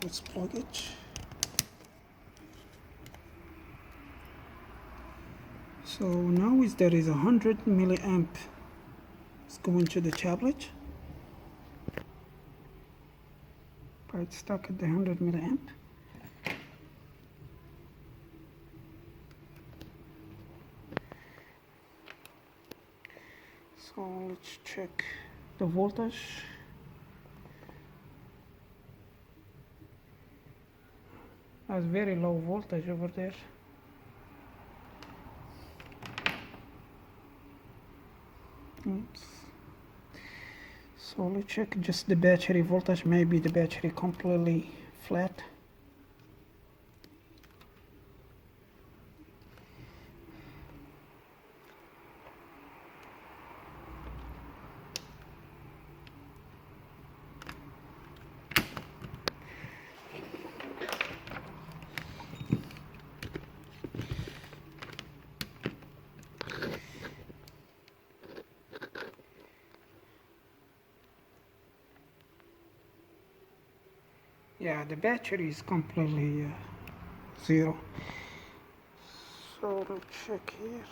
let's plug it. So now there is 100 milliamp. It's going to the tablet. But it's stuck at the 100 milliamp. So let's check the voltage. That's very low voltage over there. Oops. So let's check just the battery voltage. Maybe the battery completely flat. Yeah, the battery is completely zero. So let's check here.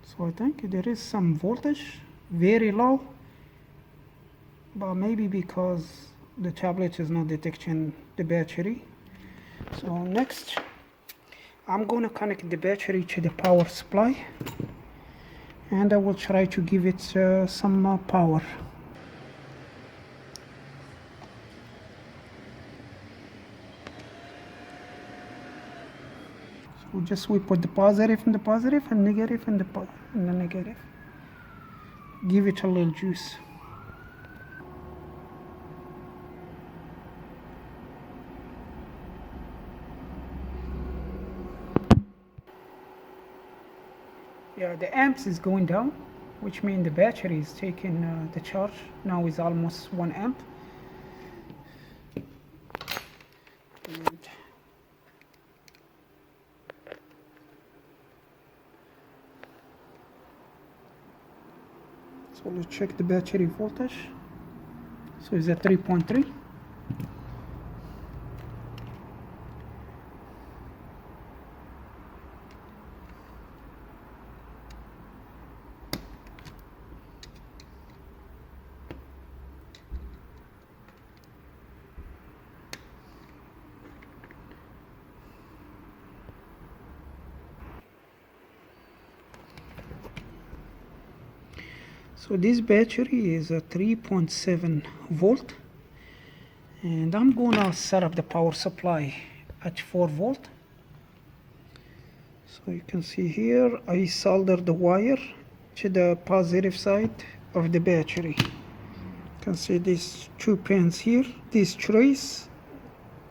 So I think there is some voltage, very low, but maybe because the tablet is not detecting the battery. So next, I'm gonna connect the battery to the power supply, and I will try to give it some power. So just we put the positive in the positive and negative in the negative. Give it a little juice. Yeah, the amps is going down, which means the battery is taking the charge. Now is almost 1 amp. And so let's check the battery voltage. So it's at 3.3. So this battery is a 3.7 volt, and I'm gonna set up the power supply at 4 volt. So you can see here I soldered the wire to the positive side of the battery. You can see these 2 pins here, these trays.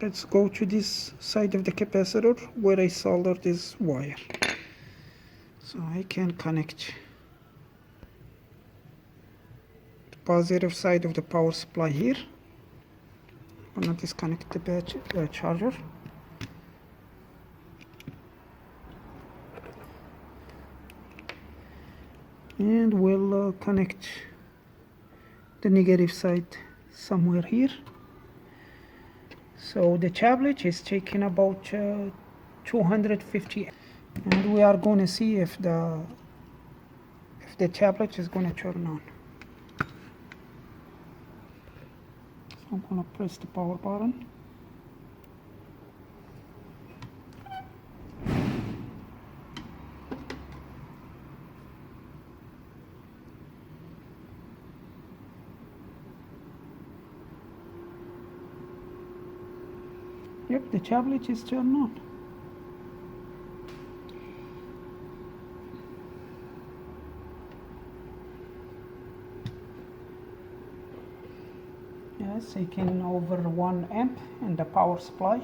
Let's go to this side of the capacitor where I soldered this wire. So I can connect positive side of the power supply here. I'm gonna disconnect the battery charger. And we'll connect the negative side somewhere here. So the tablet is taking about 250, and we are going to see if the tablet is going to turn on. I'm going to press the power button. Yep, the tablet is turned on. Yes, taking over 1 amp in the power supply.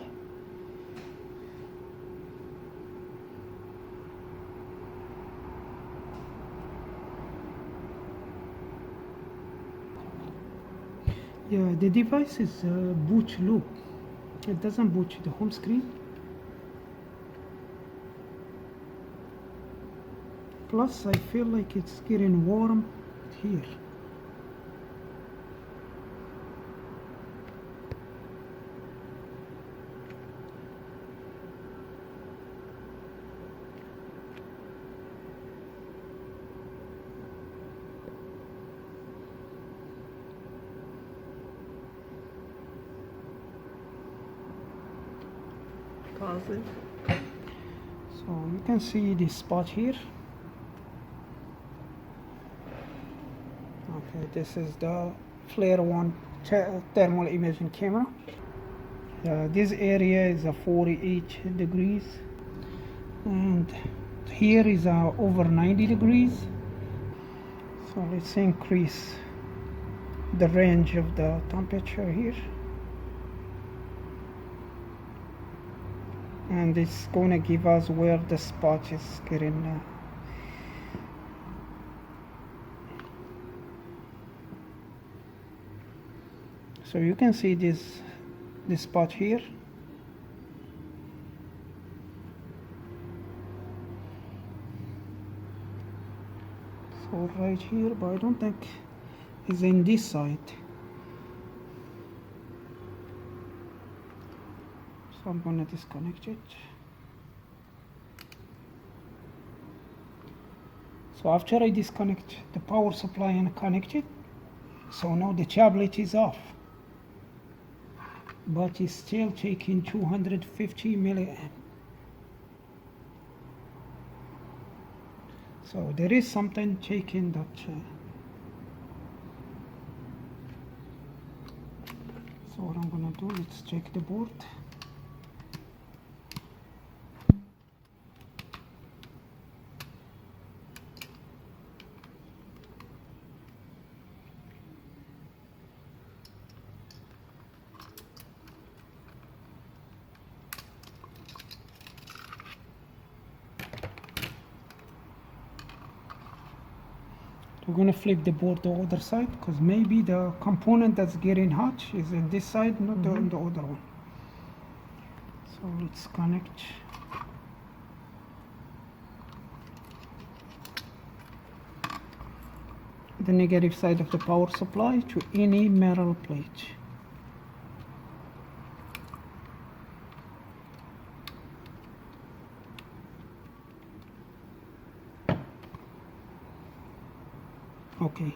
Yeah, the device is boot loop. It doesn't boot the home screen. Plus, I feel like it's getting warm here. Pause it. So you can see this spot here. Okay, this is the Flare 1 thermal imaging camera. This area is 48 degrees, and here is over 90 degrees. So let's increase the range of the temperature here. And it's going to give us where the spot is getting so you can see this spot here. So right here, but I don't think it's in this side. So I'm gonna disconnect it. So after I disconnect the power supply and connect it, so now the tablet is off, but it's still taking 250 milliamp. So there is something taking that. So what I'm gonna do, let's check the board. We're going to flip the board to the other side, because maybe the component that's getting hot is in this side, not on the other one. So let's connect. The negative side of the power supply to any metal plate. Okay,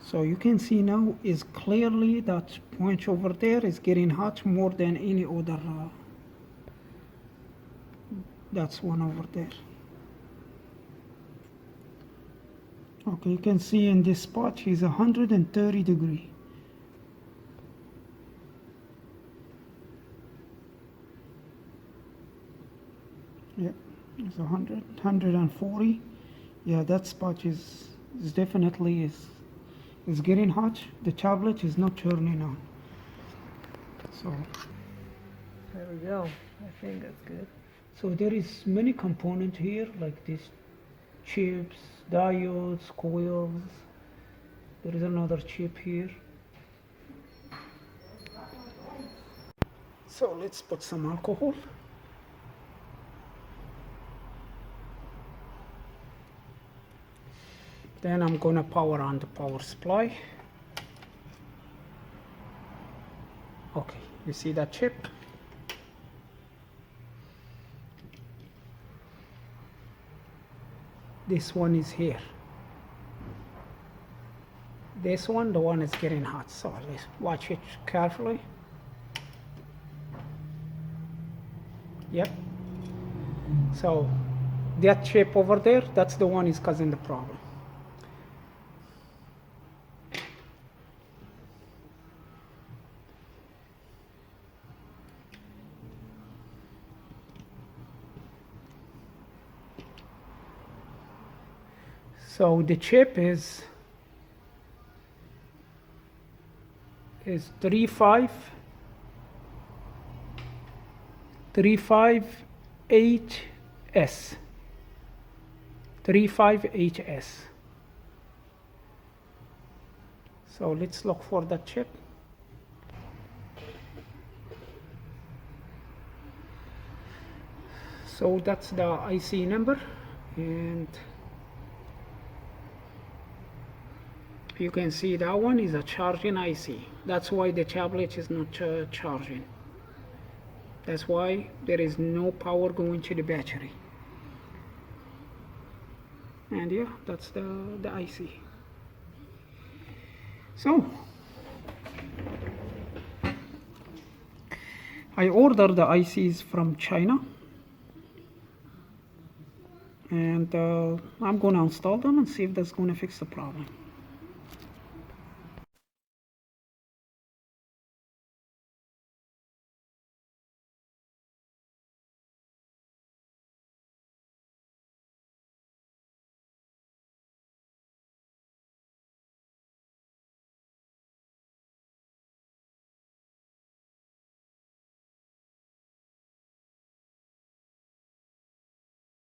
so you can see now is clearly that point over there is getting hot more than any other. That's one over there. Okay, you can see in this spot is 130 degree. Yep, it's 140. Yeah, that spot is definitely is getting hot. The tablet is not turning on. So There we go. I think that's good. so there is many components here, like these chips, diodes, coils. There is another chip here. So let's put some alcohol. Then I'm gonna power on the power supply. Okay, you see that chip? This one is here. This one, the one is getting hot, so let's watch it carefully. Yep. So that chip over there, that's the one is causing the problem. So the chip is 358S. 358S. So let's look for that chip. So that's the IC number, and you can see that one is a charging IC. That's why the tablet is not charging. That's why there is no power going to the battery. And yeah, that's the IC. So I ordered the ICs from China, and I'm gonna install them and see if that's gonna fix the problem.